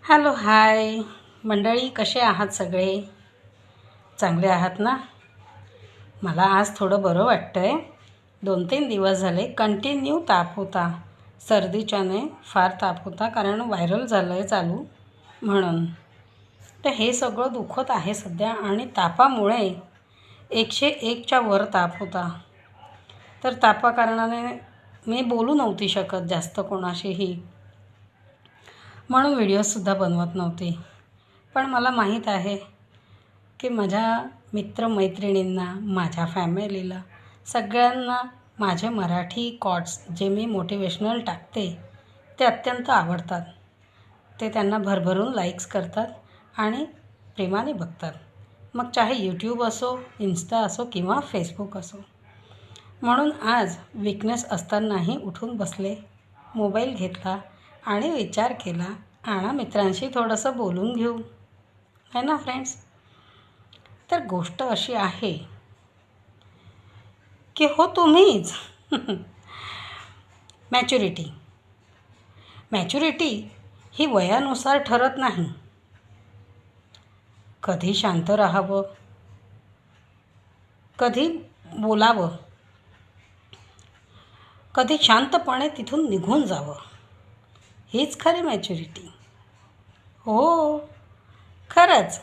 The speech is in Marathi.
हॅलो हाय मंडळी, कसे आहात सगळे? चांगले आहात ना? मला आज थोडं बरं वाटतं आहे. 2-3 दिवस झाले कंटिन्यू ताप होता. सर्दीच्याने फार ताप होता, कारण व्हायरल झालं आहे चालू म्हणून. तर हे सगळं दुखत आहे सध्या आणि तापामुळे 101च्या वर ताप होता. तर तापाकारणाने मी बोलू नव्हती शकत जास्त कोणाशीही, म्हणून व्हिडिओसुद्धा बनवत नव्हती. पण मला माहीत आहे की माझ्या मित्रमैत्रिणींना, माझ्या फॅमिलीला, सगळ्यांना माझे मराठी कॉट्स जे मी मोटिवेशनल टाकते ते अत्यंत आवडतात. ते त्यांना भरभरून लाईक्स करतात आणि प्रेमाने बघतात. मग चाहे यूट्यूब असो, इन्स्टा असो किंवा फेसबुक असो. म्हणून आज वीकनेस असतानाही उठून बसले, मोबाईल घेतला आणि विचार केला, मित्रांशी थोडंसं बोलून घेऊ, है ना फ्रेंड्स? तर गोष्ट अशी आहे की तुम्हीच मॅच्युरिटी ही वयानुसार ठरत नाही. कधी शांत राहावं, कधी बोलावं, कधी शांतपणे तिथून निघून जावं, हीच खरी मॅच्युरिटी. हो, खरंच